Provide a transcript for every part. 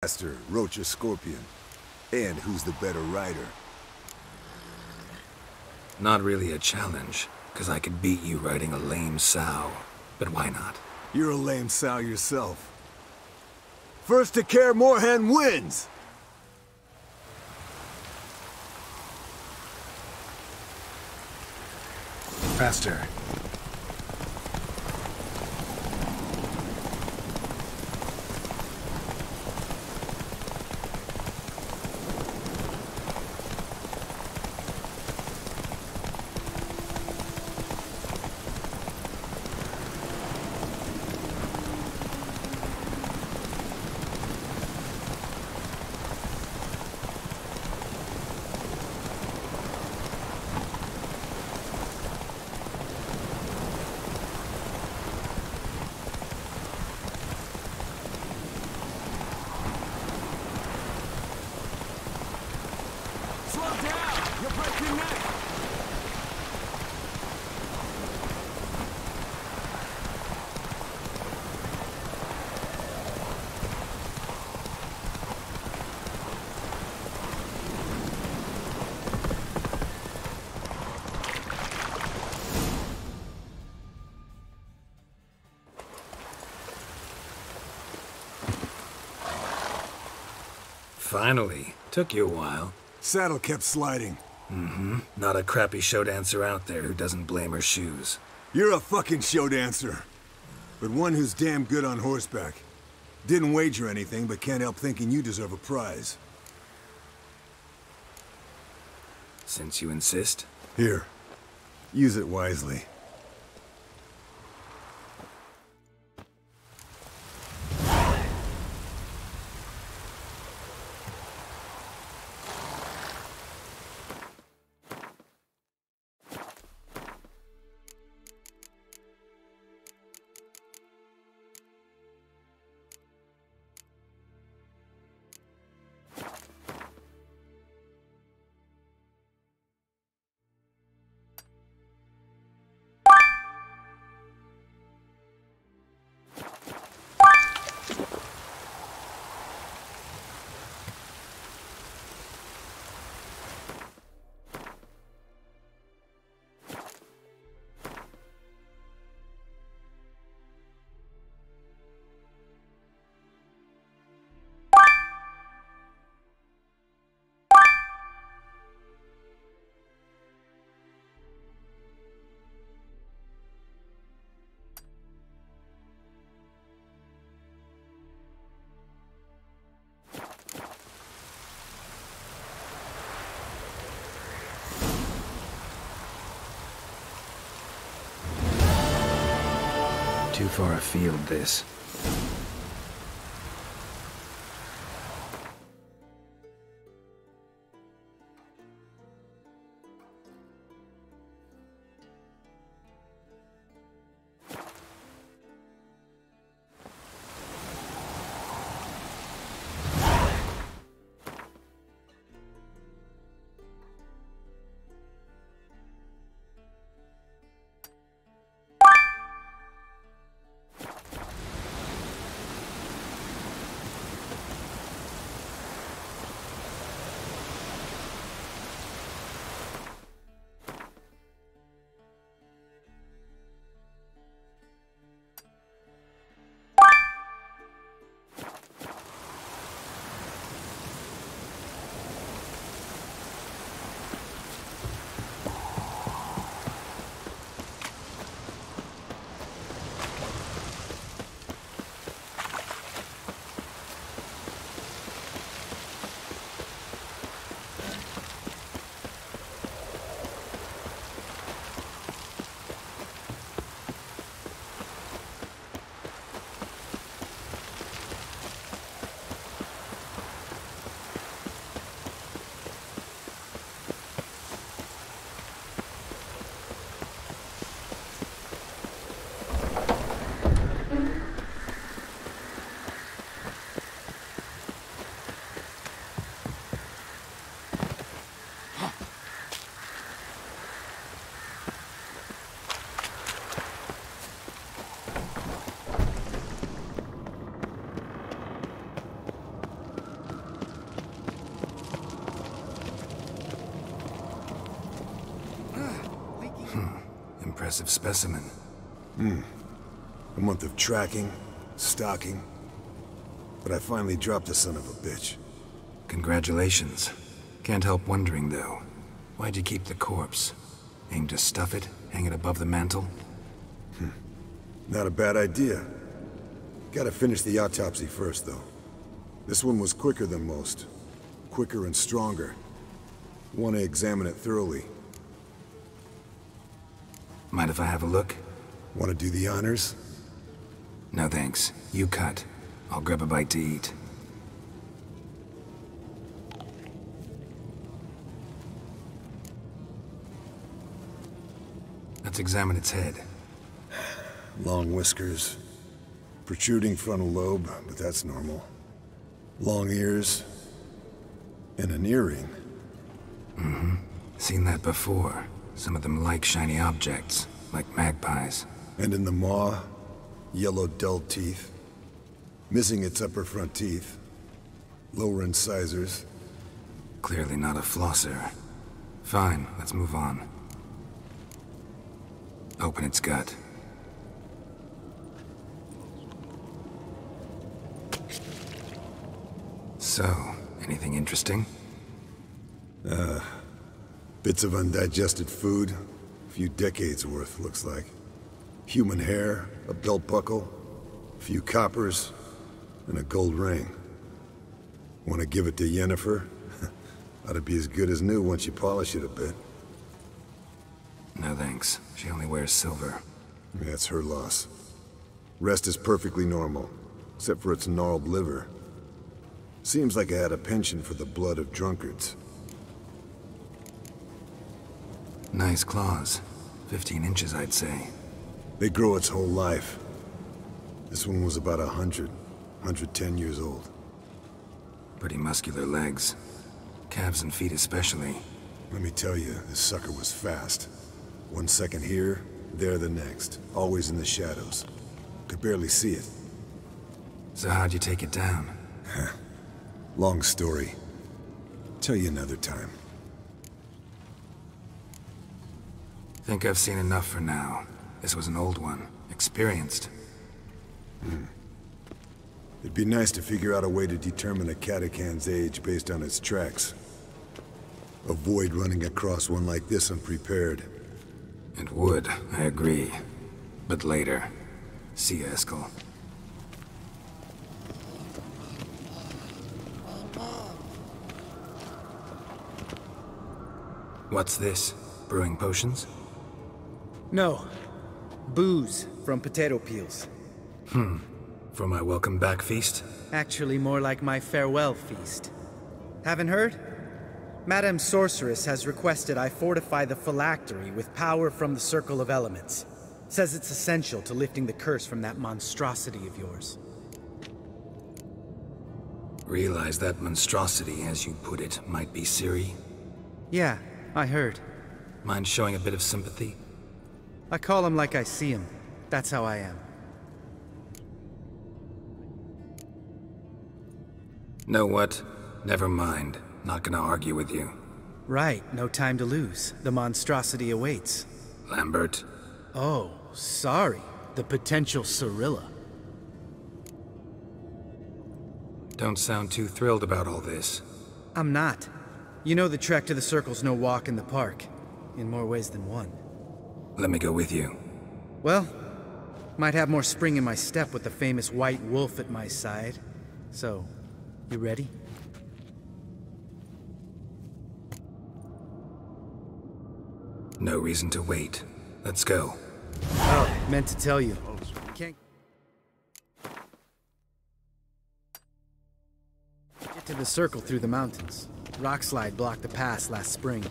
faster, Roach or Scorpion? And who's the better rider? Not really a challenge, because I could beat you riding a lame sow. But why not? You're a lame sow yourself. First to Kaer Morhen wins! Faster. Finally. Took you a while. Saddle kept sliding. Mm-hmm. Not a crappy show dancer out there who doesn't blame her shoes. You're a fucking show dancer. But one who's damn good on horseback. Didn't wager anything, but can't help thinking you deserve a prize. Since you insist. Here. Use it wisely. Too far afield, this. impressive specimen. A month of tracking, stalking. But I finally dropped the son of a bitch. Congratulations. Can't help wondering, though. Why'd you keep the corpse? Aim to stuff it? Hang it above the mantel? Not a bad idea. Gotta finish the autopsy first, though. This one was quicker than most. Quicker and stronger. Want to examine it thoroughly. Mind if I have a look? Want to do the honors? No thanks. You cut. I'll grab a bite to eat. Let's examine its head. Long whiskers. Protruding frontal lobe, but that's normal. Long ears. And an earring. Seen that before. Some of them like shiny objects, like magpies. And in the maw, yellow dull teeth. Missing its upper front teeth. Lower incisors. Clearly not a flosser. Fine, let's move on. Open its gut. So, anything interesting? Bits of undigested food. A few decades worth, looks like. Human hair, a belt buckle, a few coppers, and a gold ring. Want to give it to Yennefer? Ought to be as good as new once you polish it a bit. No thanks. She only wears silver. That's her loss. Rest is perfectly normal, except for its gnarled liver. Seems like I had a penchant for the blood of drunkards. Nice claws. 15 inches, I'd say. They grow its whole life. This one was about 110 years old. Pretty muscular legs. Calves and feet especially. Let me tell you, this sucker was fast. 1 second here, there the next. Always in the shadows. Could barely see it. So how'd you take it down? Long story. Tell you another time. Think I've seen enough for now. This was an old one. Experienced. It'd be nice to figure out a way to determine a catacan's age based on its tracks. Avoid running across one like this unprepared. It would, I agree. But later. See you, Eskel. What's this? Brewing potions? No. Booze from potato peels. For my welcome back feast? Actually more like my farewell feast. Haven't heard? Madame Sorceress has requested I fortify the phylactery with power from the Circle of Elements. Says it's essential to lifting the curse from that monstrosity of yours. Realize that monstrosity, as you put it, might be Ciri? Yeah, I heard. Mind showing a bit of sympathy? I call him like I see him. That's how I am. Know what? Never mind. Not gonna argue with you. Right, no time to lose. The monstrosity awaits. Lambert. Oh, sorry. The potential Cirilla. Don't sound too thrilled about all this. I'm not. You know the trek to the Circle's no walk in the park. In more ways than one. Let me go with you. Well, might have more spring in my step with the famous white wolf at my side. So, you ready? No reason to wait. Let's go. Oh, meant to tell you. Can't get to the Circle through the mountains. Rockslide blocked the pass last spring.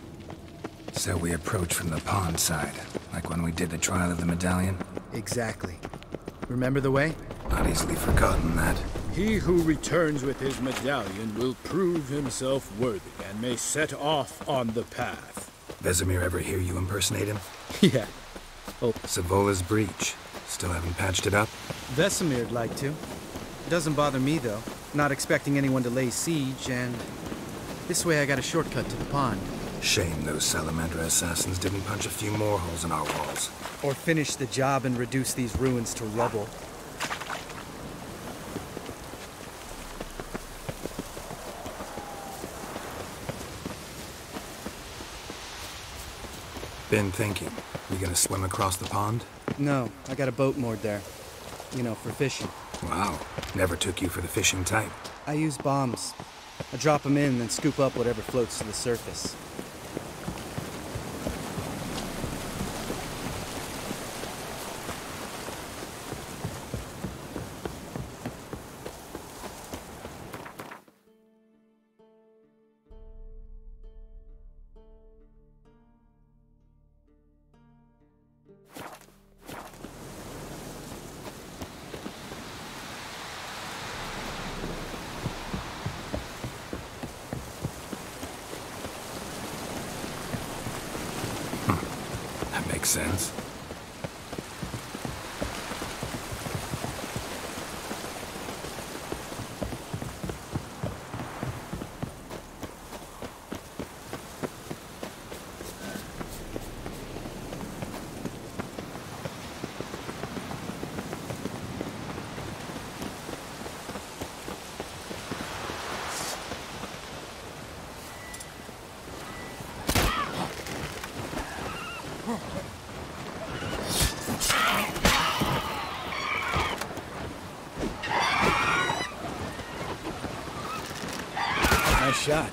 So we approach from the pond side, like when we did the trial of the medallion? Exactly. Remember the way? Not easily forgotten that. He who returns with his medallion will prove himself worthy and may set off on the path. Vesemir ever hear you impersonate him? Yeah. Savola's breach. Still haven't patched it up? Vesemir'd like to. Doesn't bother me, though. Not expecting anyone to lay siege, and... this way I got a shortcut to the pond. Shame those Salamander assassins didn't punch a few more holes in our walls. Or finish the job and reduce these ruins to rubble. Been thinking. You gonna swim across the pond? No, I got a boat moored there. You know, for fishing. Wow. Never took you for the fishing type. I use bombs. I drop them in, then scoop up whatever floats to the surface. Makes sense. Nice shot.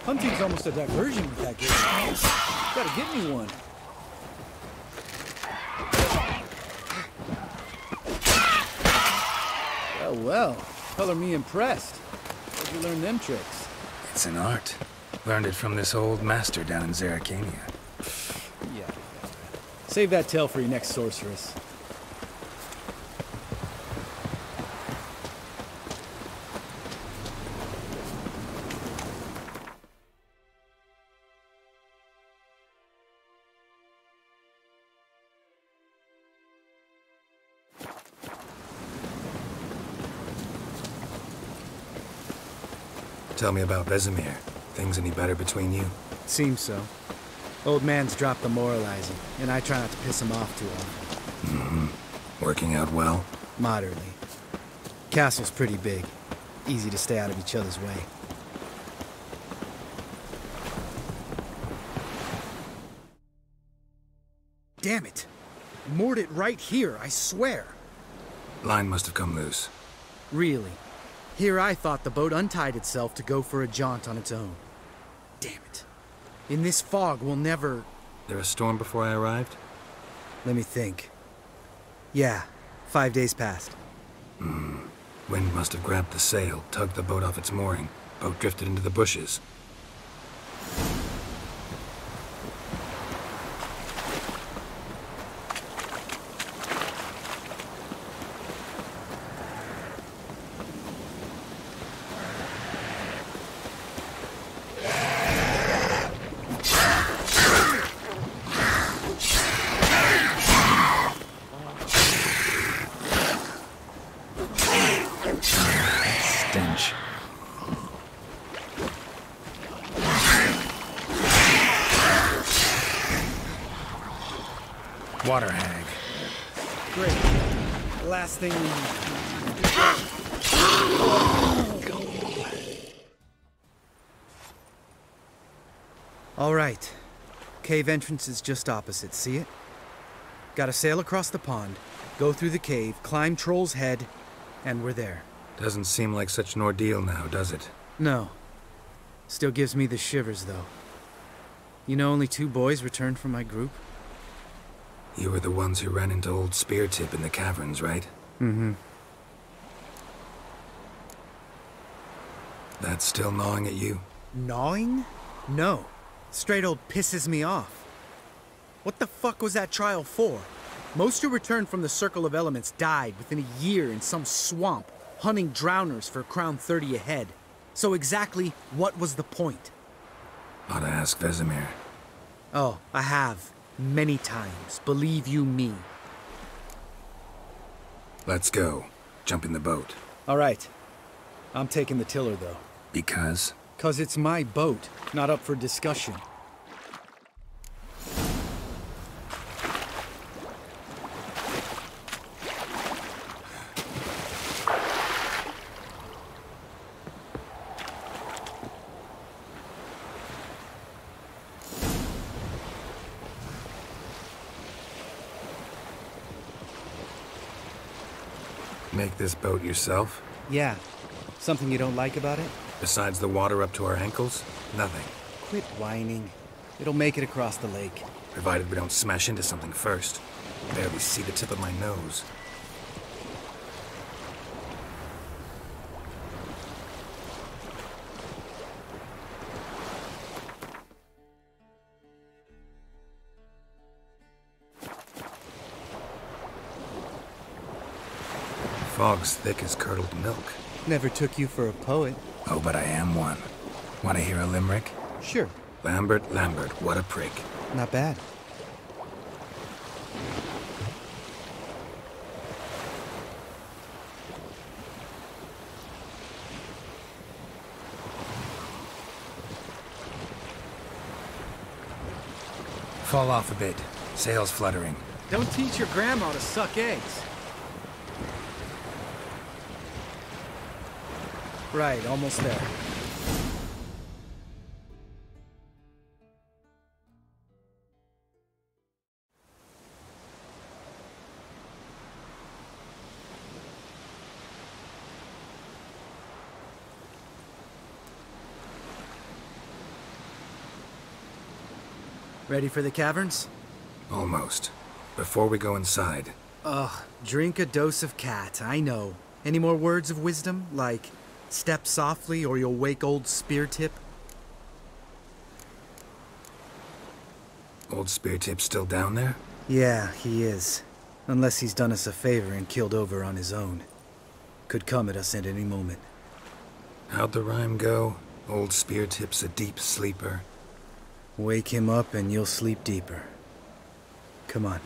Hunting's almost a diversion with that game. Gotta get me one. Well. Color me impressed. Where'd you learn them tricks? It's an art. Learned it from this old master down in Zerrikania. Yeah. Save that tale for your next sorceress. Tell me about Vesemir. Things any better between you? Seems so. Old man's dropped the moralizing, and I try not to piss him off too often. Mm-hmm. Working out well? Moderately. Castle's pretty big. Easy to stay out of each other's way. Damn it! Moored it right here, I swear! Line must have come loose. Really? Here I thought the boat untied itself to go for a jaunt on its own. Damn it. In this fog, we'll never... There a storm before I arrived? Let me think. Yeah, 5 days passed. Wind must have grabbed the sail, tugged the boat off its mooring. Boat drifted into the bushes. Stench. Water hag. Great. Last thing we need. All right. Cave entrance is just opposite, see it? Gotta sail across the pond, go through the cave, climb Troll's Head, and we're there. Doesn't seem like such an ordeal now, does it? No. Still gives me the shivers, though. You know only 2 boys returned from my group? You were the ones who ran into old Speartip in the caverns, right? Mm-hmm. That's still gnawing at you? Gnawing? No. Straight old pisses me off. What the fuck was that trial for? Most who returned from the Circle of Elements died within a year in some swamp, hunting drowners for a crown 30 a head. So exactly what was the point? Ought to ask Vesemir. Oh, I have. Many times. Believe you me. Let's go. Jump in the boat. All right. I'm taking the tiller, though. Because? 'Cause it's my boat, not up for discussion. Make this boat yourself? Yeah. Something you don't like about it? Besides the water up to our ankles? Nothing. Quit whining. It'll make it across the lake. Provided we don't smash into something first. Barely see the tip of my nose. Fog's thick as curdled milk. Never took you for a poet. Oh, but I am one. Want to hear a limerick? Sure. Lambert, Lambert, what a prig. Not bad. Fall off a bit. Sails fluttering. Don't teach your grandma to suck eggs. Right, almost there. Ready for the caverns? Almost. Before we go inside, Ugh, drink a dose of cat, I know. Any more words of wisdom, like step softly or you'll wake old Spear Tip? old Spear Tip's still down there? Yeah, he is. Unless he's done us a favor and killed over on his own. Could come at us at any moment. How'd the rhyme go? Old Spear Tip's a deep sleeper. Wake him up and you'll sleep deeper. Come on.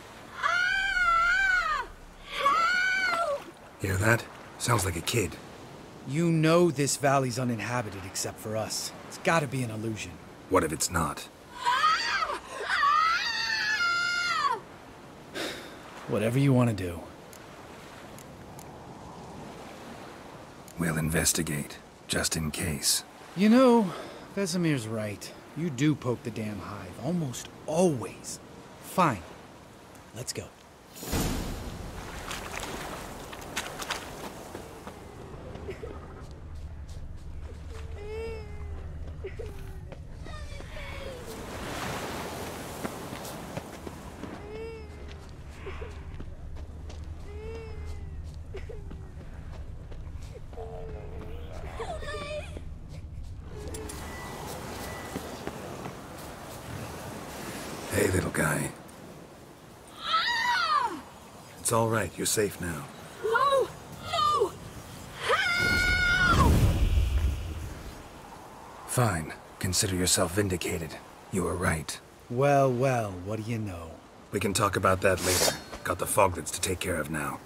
Hear that? Sounds like a kid. You know this valley's uninhabited except for us. It's gotta be an illusion. What if it's not? Whatever you want to do. We'll investigate, just in case. You know, Vesemir's right. You do poke the damn hive, almost always. Fine. Let's go. Hey, little guy. It's all right. You're safe now. No! No! Fine. Consider yourself vindicated. You were right. Well, well, what do you know? We can talk about that later. Got the foglets to take care of now.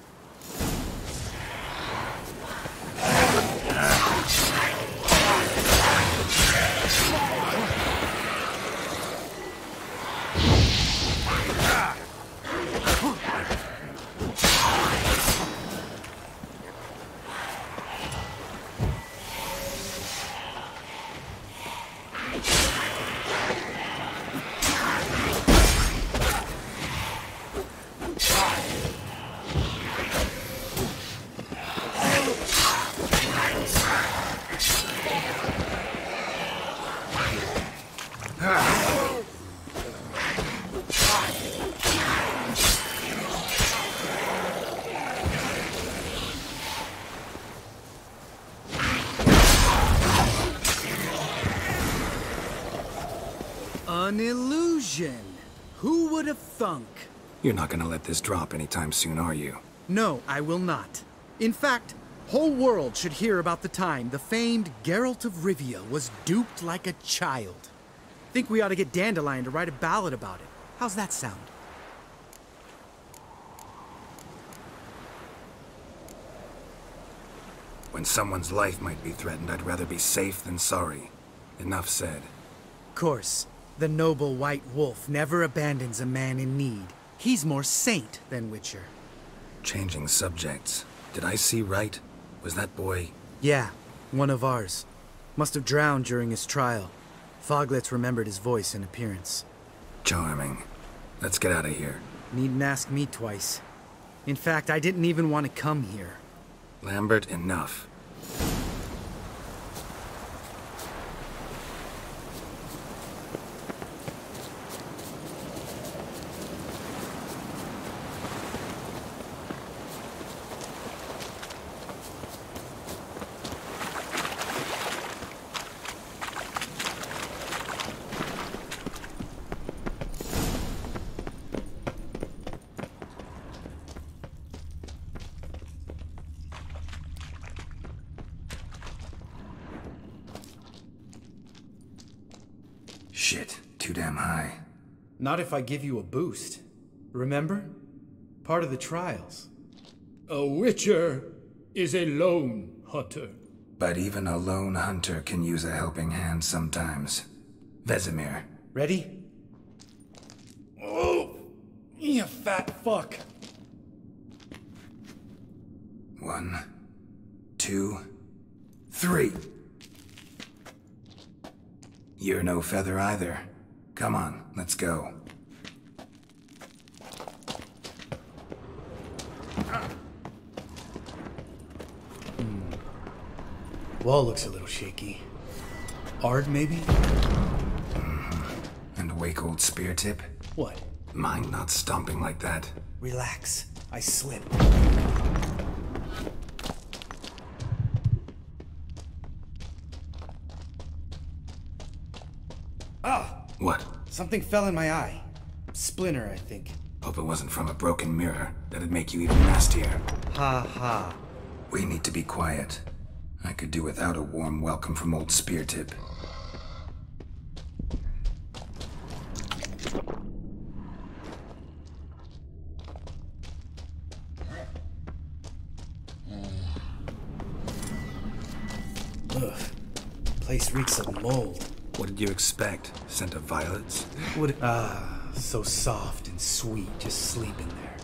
An illusion. Who would have thunk? You're not gonna let this drop anytime soon, are you? No, I will not. In fact, whole world should hear about the time the famed Geralt of Rivia was duped like a child. think we ought to get Dandelion to write a ballad about it. How's that sound? When someone's life might be threatened, I'd rather be safe than sorry. Enough said. Of course, the noble white wolf never abandons a man in need. He's more saint than Witcher. Changing subjects. Did I see right? Was that boy... Yeah, one of ours. Must have drowned during his trial. Foglets remembered his voice and appearance. Charming. Let's get out of here. Needn't ask me twice. In fact, I didn't even want to come here. Lambert, enough. Shit, too damn high. Not if I give you a boost. Remember? Part of the trials. A Witcher is a lone hunter. But even a lone hunter can use a helping hand sometimes. Vesemir. Ready? Oh! You fat fuck! 1, 2, 3. You're no feather either. Come on, let's go. Wall looks a little shaky. Ard, maybe? And wake old spear tip? What? Mind not stomping like that. Relax. I slip. Ah! What? Something fell in my eye. Splinter, I think. Hope it wasn't from a broken mirror. That'd make you even nastier. Ha ha. We need to be quiet. I could do without a warm welcome from old spear tip. Ugh. Place reeks of mold. What did you expect? Scent of violets? So soft and sweet, just sleeping there.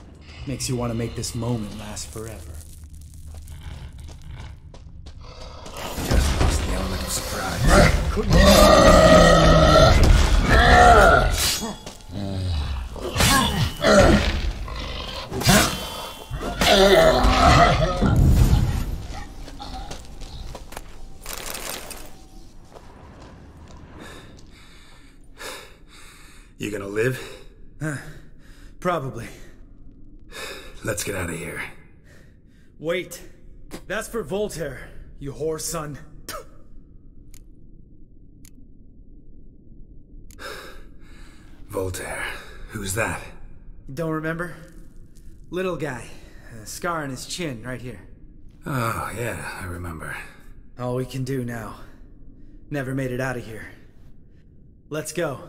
Makes you want to make this moment last forever. Just lost the element of surprise. You gonna live? Probably. Let's get out of here. Wait. That's for Voltaire, you whore son. Voltaire. Who's that? Don't remember? Little guy. A scar on his chin, right here. Oh, yeah, I remember. All we can do now. Never made it out of here. Let's go.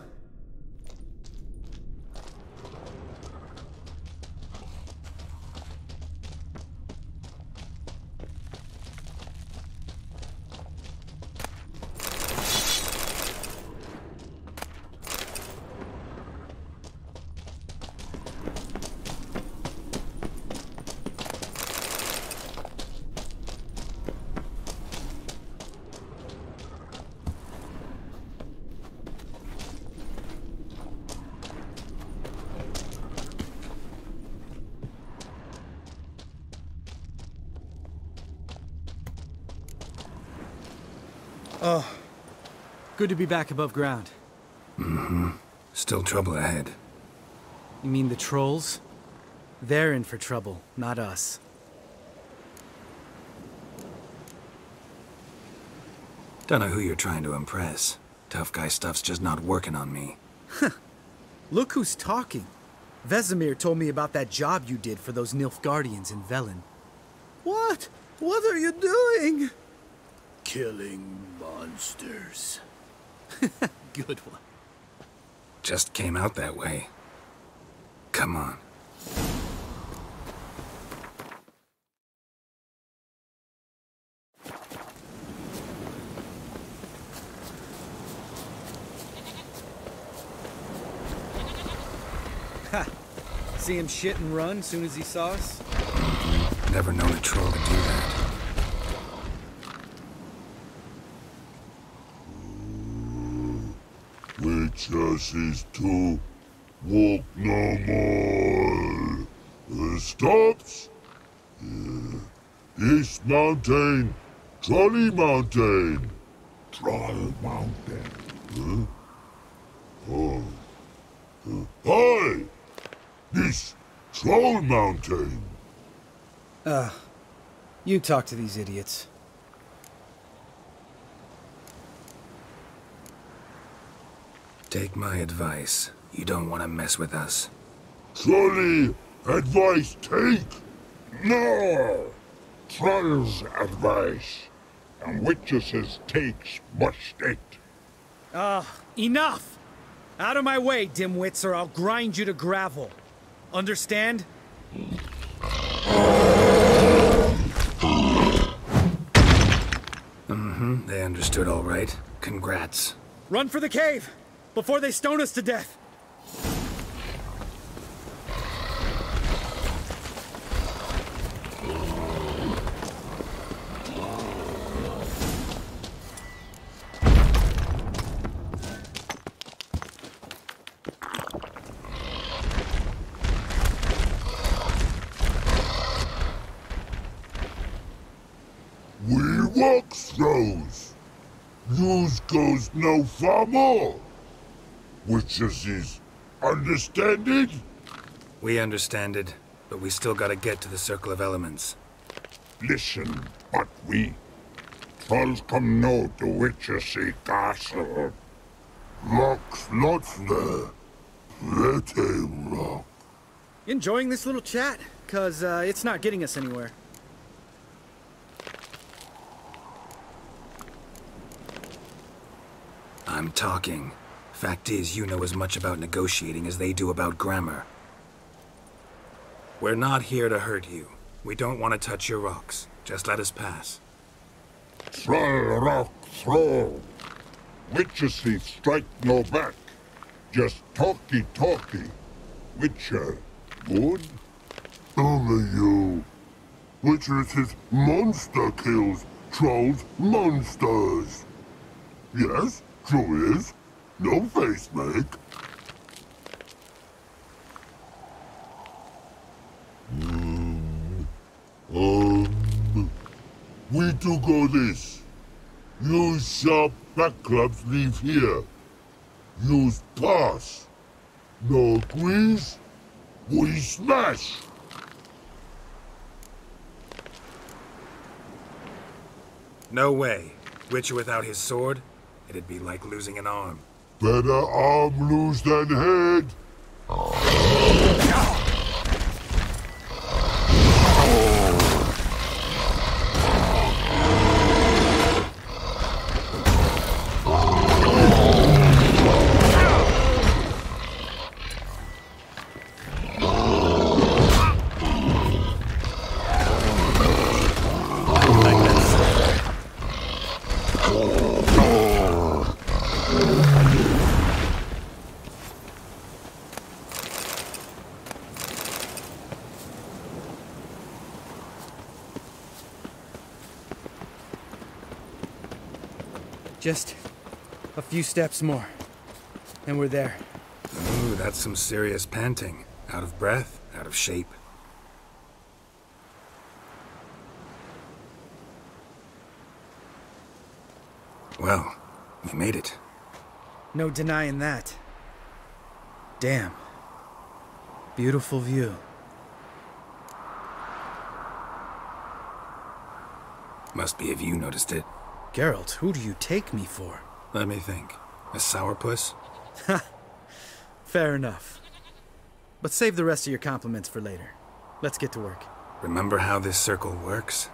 Oh, good to be back above ground. Mm-hmm. Still trouble ahead. You mean the trolls? They're in for trouble, not us. Don't know who you're trying to impress. Tough guy stuff's just not working on me. Look who's talking. Vesemir told me about that job you did for those Nilfgaardians in Velen. What? What are you doing? Killing monsters. Good one. Just came out that way. Come on. Ha! See him shit and run soon as he saw us? Never known a troll to do that. Witches is to walk no more. Stops? East Mountain, Trolley Mountain. Troll Mountain. Oh. Hi! This Troll Mountain. You talk to these idiots. Take my advice. You don't want to mess with us. Trolley advice take. No! Troll's advice. And witches takes must take. Enough! Out of my way, dimwits, or I'll grind you to gravel. Understand? They understood all right. Congrats. Run for the cave! Before they stone us to death! We walk throws. News goes no far more. Witches is understand it? We understand it, but we still gotta get to the Circle of Elements. Listen, but we trolls come no to Witches castle. Rocks lots there. Pretty rock. Enjoying this little chat? 'Cause it's not getting us anywhere. I'm talking. Fact is, you know as much about negotiating as they do about grammar. We're not here to hurt you. We don't want to touch your rocks. Just let us pass. Troll rock throw. Witches strike no back. Just talky. Witcher, good? Only you. Witches monster kills. Trolls monsters. Yes, true is. No face make. We do go this. Use sharp back clubs leave here. Use pass. No agrees, we smash. No way. Witcher without his sword? It'd be like losing an arm. Better arm lose than head. Just a few steps more, and we're there. Ooh, that's some serious panting. Out of breath, out of shape. Well, we made it. No denying that. Damn. Beautiful view. Must be if you noticed it. Geralt, who do you take me for? Let me think. A sourpuss? Fair enough. But save the rest of your compliments for later. Let's get to work. Remember how this circle works?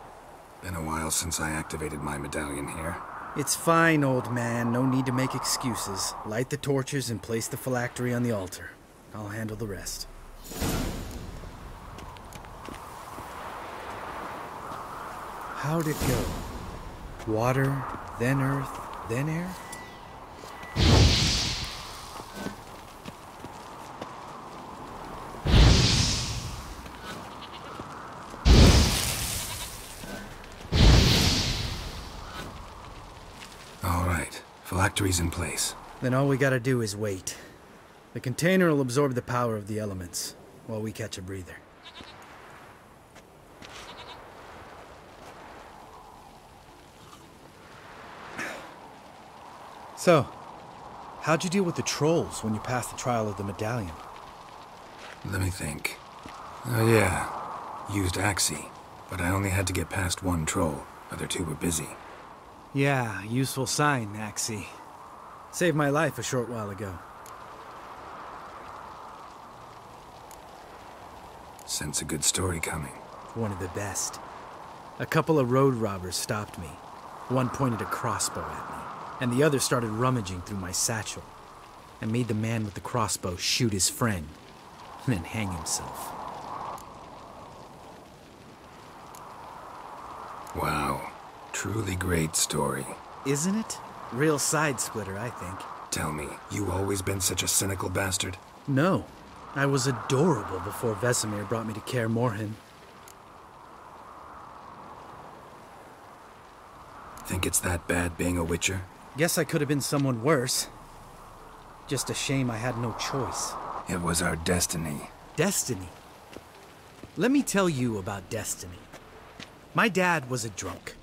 Been a while since I activated my medallion here. It's fine, old man. No need to make excuses. Light the torches and place the phylactery on the altar. I'll handle the rest. How'd it go? Water, then earth, then air? All right, phylactery's in place. Then all we gotta do is wait. The container will absorb the power of the elements, while we catch a breather. So, how'd you deal with the trolls when you passed the trial of the medallion? Let me think. Oh yeah, used Axie, but I only had to get past one troll. Other two were busy. Yeah, useful sign, Axie. Saved my life a short while ago. Sense a good story coming. One of the best. A couple of road robbers stopped me. One pointed a crossbow at me, and the other started rummaging through my satchel. I made the man with the crossbow shoot his friend, and then hang himself. Wow. Truly great story. Isn't it? Real side-splitter, I think. Tell me, you always been such a cynical bastard? No. I was adorable before Vesemir brought me to Kaer Morhen. Think it's that bad being a Witcher? Guess I could have been someone worse. Just a shame I had no choice. It was our destiny. Destiny? Let me tell you about destiny. My dad was a drunk.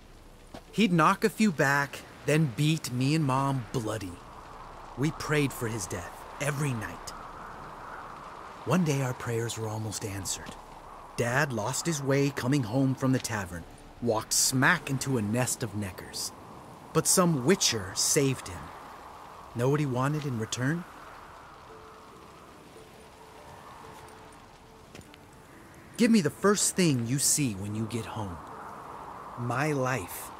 He'd knock a few back, then beat me and Mom bloody. We prayed for his death every night. One day our prayers were almost answered. Dad lost his way coming home from the tavern, walked smack into a nest of neckers. But some Witcher saved him. Know what he wanted in return? Give me the first thing you see when you get home. My life.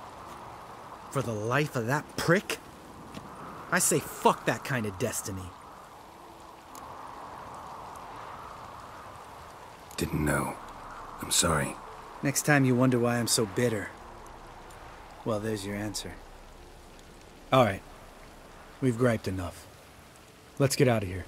For the life of that prick? I say fuck that kind of destiny. Didn't know. I'm sorry. Next time you wonder why I'm so bitter, well, there's your answer. All right. We've griped enough. Let's get out of here.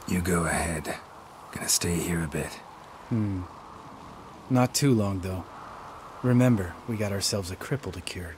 You go ahead. Gonna stay here a bit. Not too long, though. Remember, we got ourselves a cripple to cure.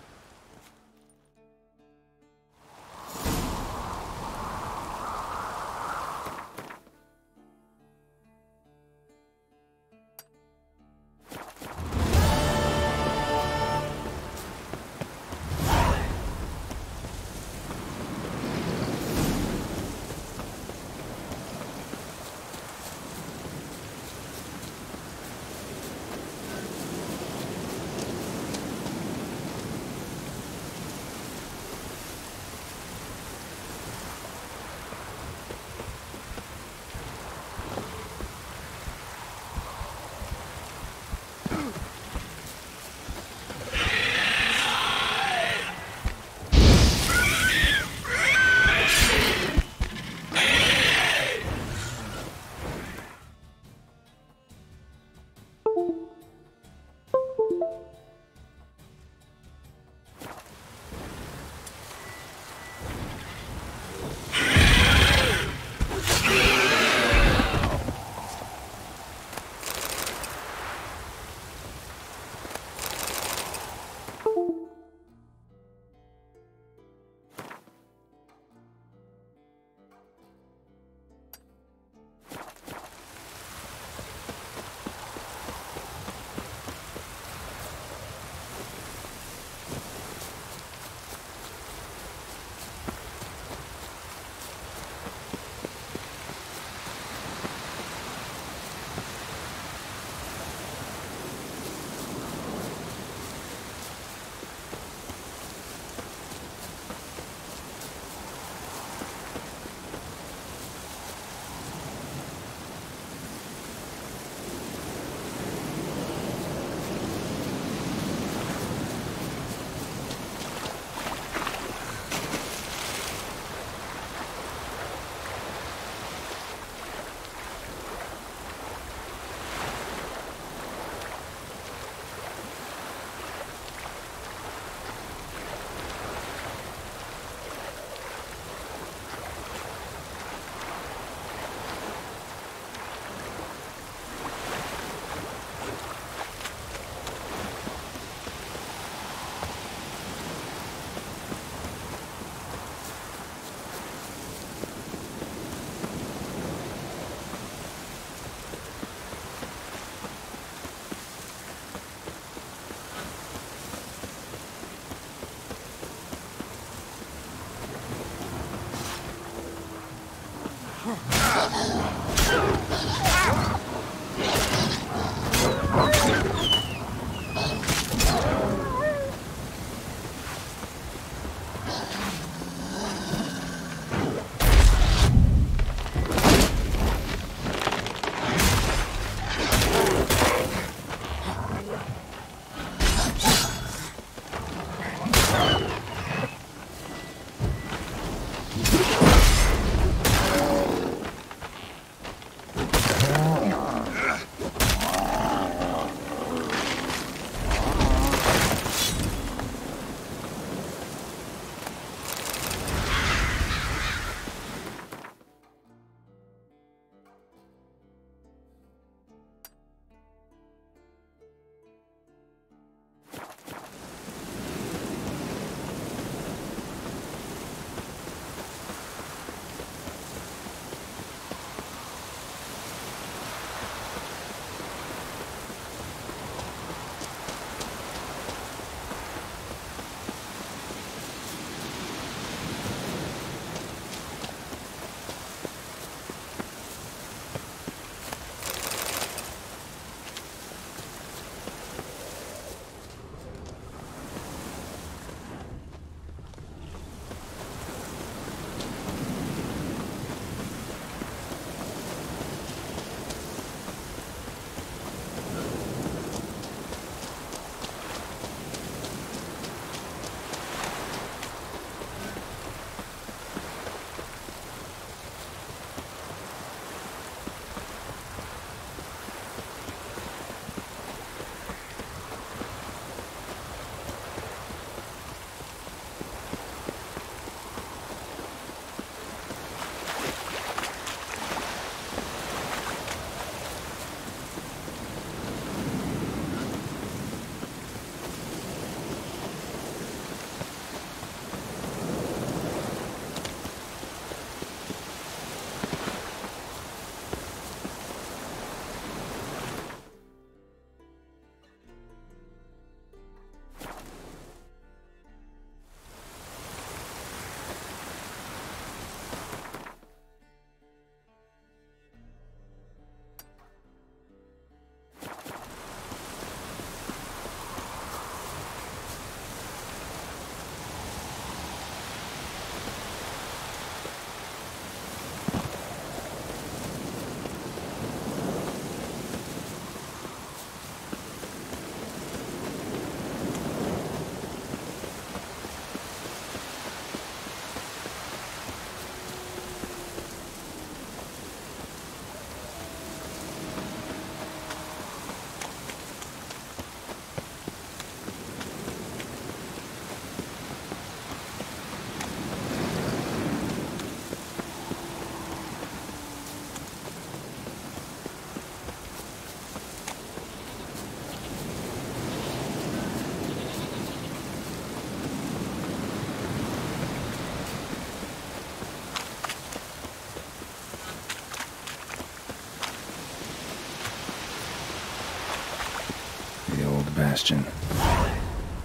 Bastion.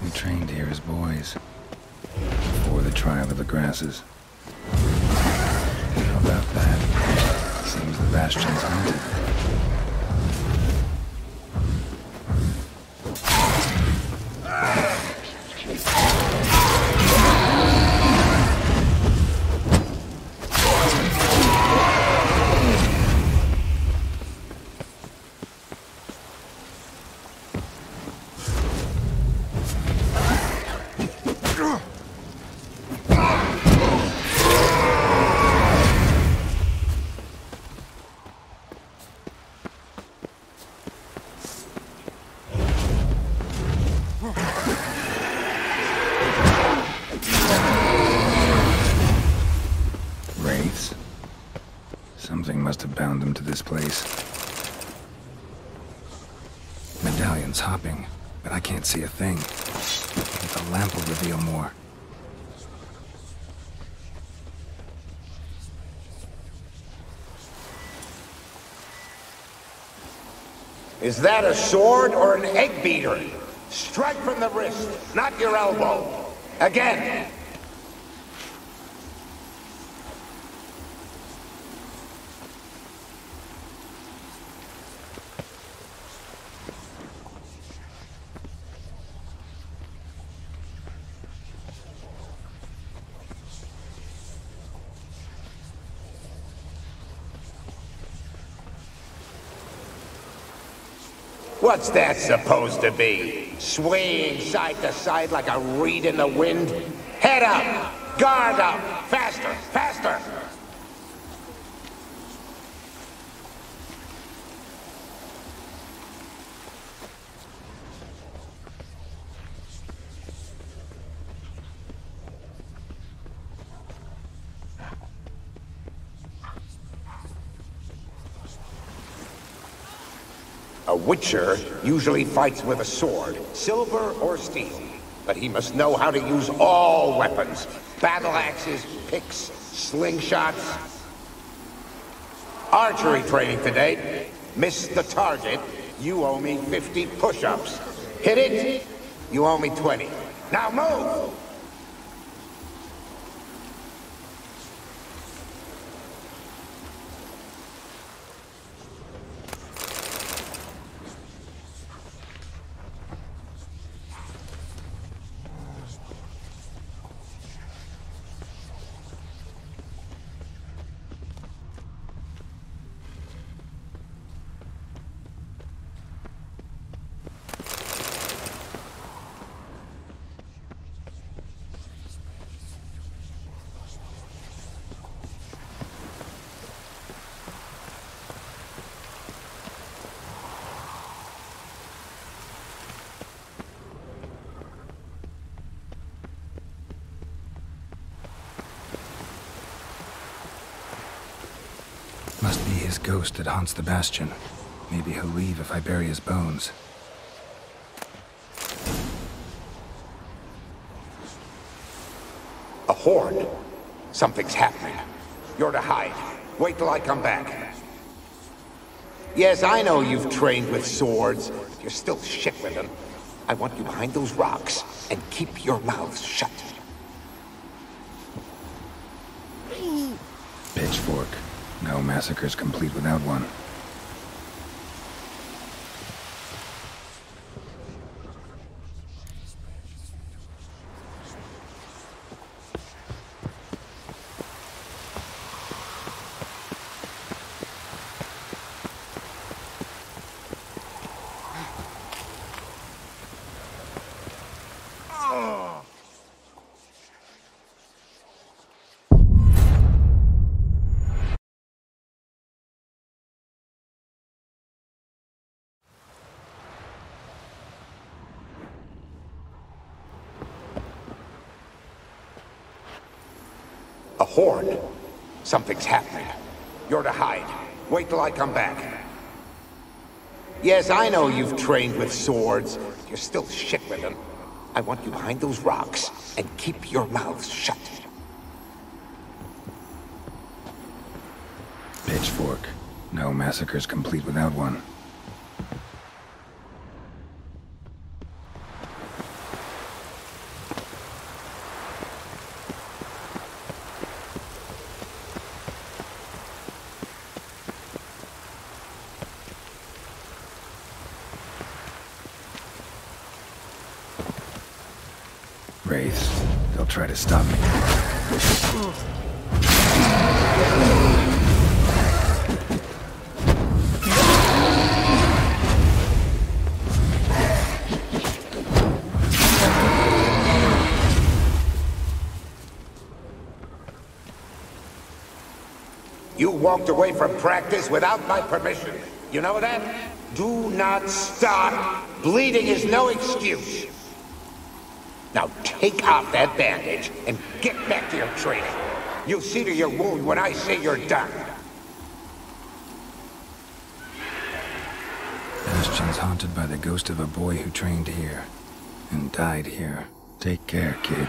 We trained here as boys, before the trial of the grasses. How about that? Seems the Bastion's haunted. Something must have bound them to this place. Medallion's hopping, but I can't see a thing. Maybe the lamp will reveal more. Is that a sword or an egg beater? Strike from the wrist, not your elbow. Again. What's that supposed to be? Swaying side to side like a reed in the wind? Head up! Guard up! Faster! Faster! A Witcher usually fights with a sword, silver or steel. But he must know how to use all weapons. Battle axes, picks, slingshots. Archery training today. Miss the target, you owe me 50 push-ups. Hit it, you owe me 20. Now move! Must be his ghost that haunts the bastion. Maybe he'll leave if I bury his bones. A horde. Something's happening. You're to hide. Wait till I come back. Yes, I know you've trained with swords. But you're still shit with them. I want you behind those rocks and keep your mouths shut. Pitchfork. No massacre's complete without one. A horde. Something's happening. You're to hide. Wait till I come back. Yes, I know you've trained with swords. But you're still shit with them. I want you behind those rocks and keep your mouths shut. Pitchfork. No massacre's complete without one. Wraiths. They'll try to stop me. You walked away from practice without my permission. You know that? Do not stop. Bleeding is no excuse. Now take off that bandage and get back to your training. You'll see to your wound when I say you're done. Bastion's haunted by the ghost of a boy who trained here and died here. Take care, kid.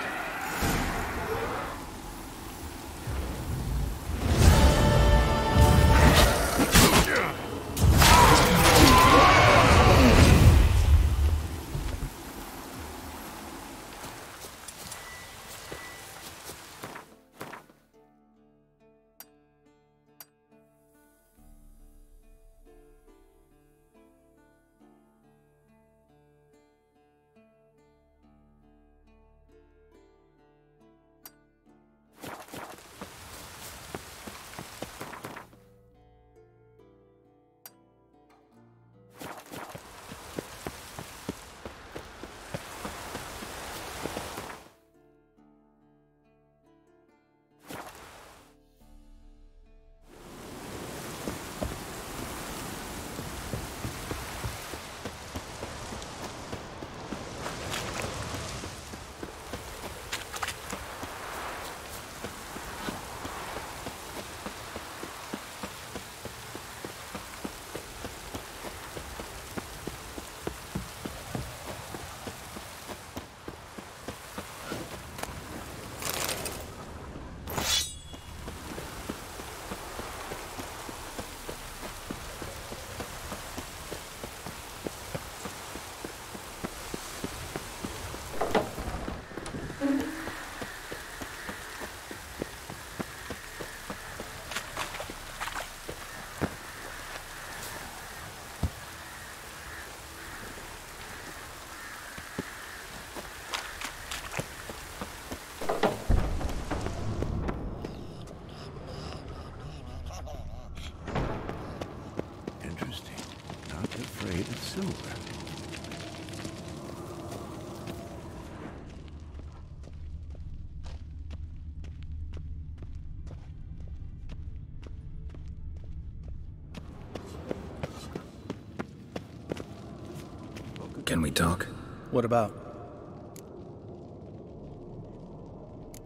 Can we talk? What about?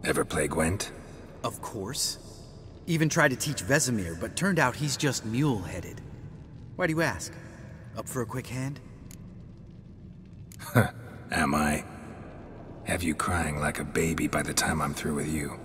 Ever play Gwent? Of course. Even tried to teach Vesemir, but turned out he's just mule-headed. Why do you ask? Up for a quick hand? Am I? Have you crying like a baby by the time I'm through with you?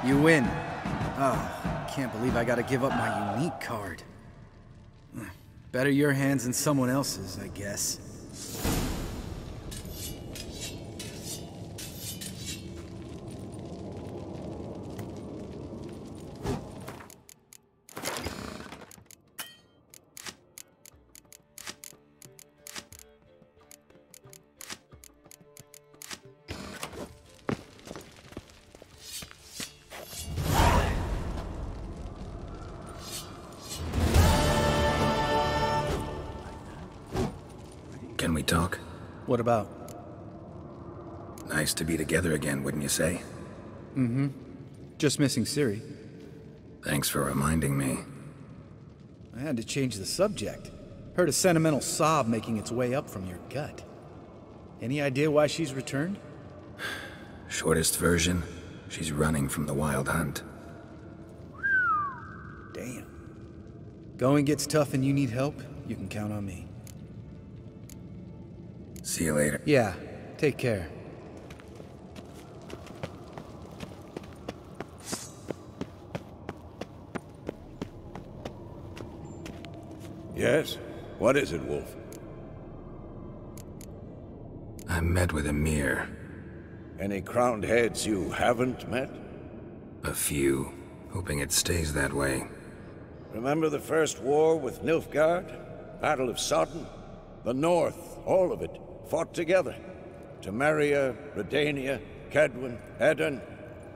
You win. Oh, can't believe I gotta give up my unique card. Better your hands than someone else's, I guess. Can we talk? What about? Nice to be together again, wouldn't you say? Mm-hmm. Just missing Ciri. Thanks for reminding me. I had to change the subject. Heard a sentimental sob making its way up from your gut. Any idea why she's returned? Shortest version, she's running from the Wild Hunt. Damn. Going gets tough and you need help, you can count on me. See you later. Yeah, take care. Yes? What is it, Wolf? I met with Emir. Any crowned heads you haven't met? A few. Hoping it stays that way. Remember the first war with Nilfgaard? Battle of Sodden? The North, all of it, fought together. Temeria, Redania, Kedwen, Edirn,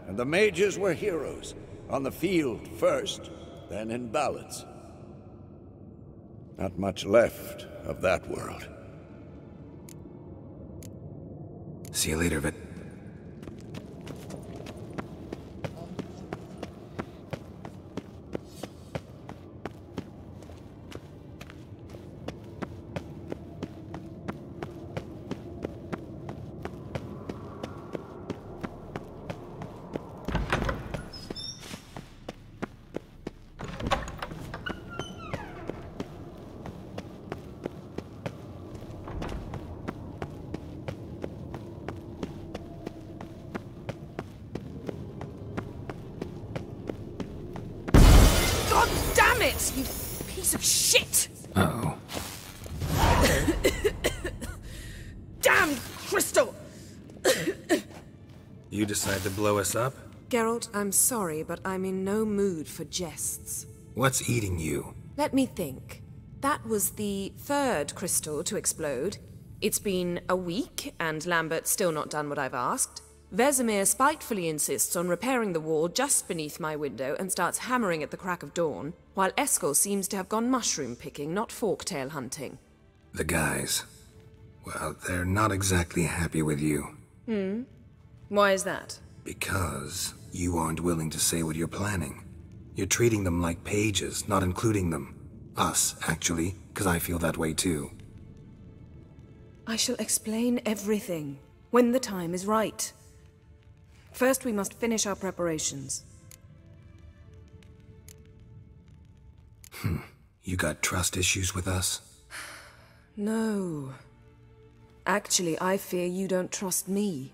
and the mages were heroes. On the field first, then in ballads. Not much left of that world. See you later, Vit. God damn it, you piece of shit! Uh-oh. Damn crystal! You decide to blow us up? Geralt, I'm sorry, but I'm in no mood for jests. What's eating you? Let me think. That was the third crystal to explode. It's been a week, and Lambert's still not done what I've asked. Vesemir spitefully insists on repairing the wall just beneath my window and starts hammering at the crack of dawn, while Eskel seems to have gone mushroom picking, not forktail hunting. The guys. Well, they're not exactly happy with you. Why is that? Because you aren't willing to say what you're planning. You're treating them like pages, not including them. Us, actually, because I feel that way too. I shall explain everything, when the time is right. First, we must finish our preparations. You got trust issues with us? No. Actually, I fear you don't trust me.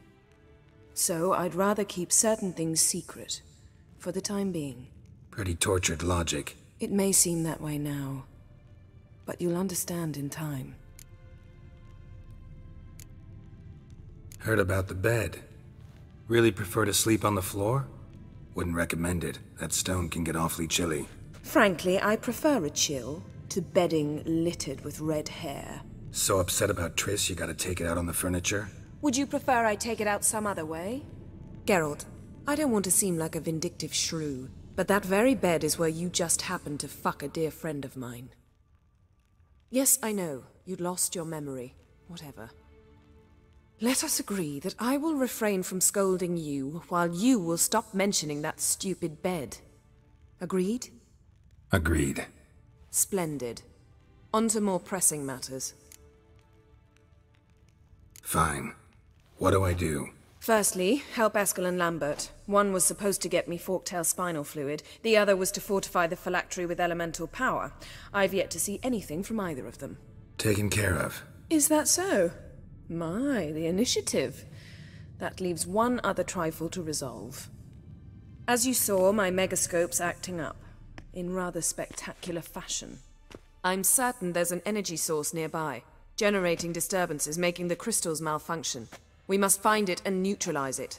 So, I'd rather keep certain things secret, for the time being. Pretty tortured logic. It may seem that way now, but you'll understand in time. Heard about the bed. Really prefer to sleep on the floor? Wouldn't recommend it. That stone can get awfully chilly. Frankly, I prefer a chill to bedding littered with red hair. So upset about Triss you gotta take it out on the furniture? Would you prefer I take it out some other way? Geralt, I don't want to seem like a vindictive shrew, but that very bed is where you just happened to fuck a dear friend of mine. Yes, I know. You'd lost your memory. Whatever. Let us agree that I will refrain from scolding you, while you will stop mentioning that stupid bed. Agreed? Agreed. Splendid. On to more pressing matters. Fine. What do I do? Firstly, help Eskel and Lambert. One was supposed to get me forktail spinal fluid, the other was to fortify the phylactery with elemental power. I've yet to see anything from either of them. Taken care of. Is that so? My, the initiative. That leaves one other trifle to resolve. As you saw, my megascope's acting up, in rather spectacular fashion. I'm certain there's an energy source nearby, generating disturbances, making the crystals malfunction. We must find it and neutralize it.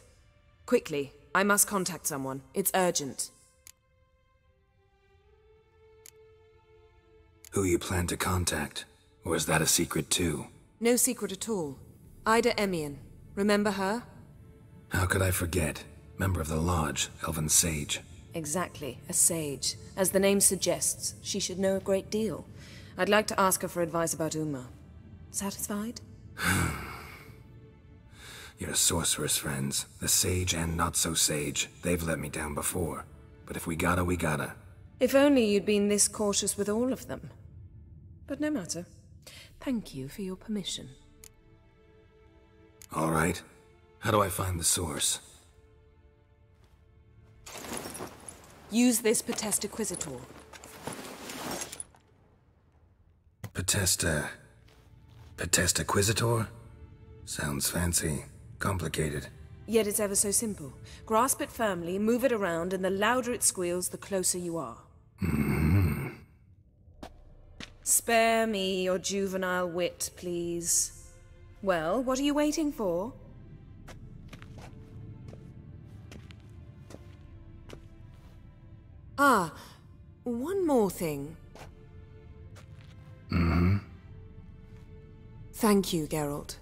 Quickly, I must contact someone. It's urgent. Who you plan to contact? Or is that a secret too? No secret at all. Ida Emian. Remember her? How could I forget? Member of the Lodge, Elven Sage. Exactly, a sage. As the name suggests, she should know a great deal. I'd like to ask her for advice about Uma. Satisfied? Your sorceress friends, the sage and not-so-sage, they've let me down before. But if we gotta, we gotta. If only you'd been this cautious with all of them. But no matter. Thank you for your permission. All right. How do I find the source? Use this Potestaquizitor. Potestaquizitor? Sounds fancy. Complicated. Yet it's ever so simple. Grasp it firmly, move it around, and the louder it squeals, the closer you are. Spare me your juvenile wit, please. Well, what are you waiting for? Ah, one more thing. Mm-hmm. Thank you, Geralt.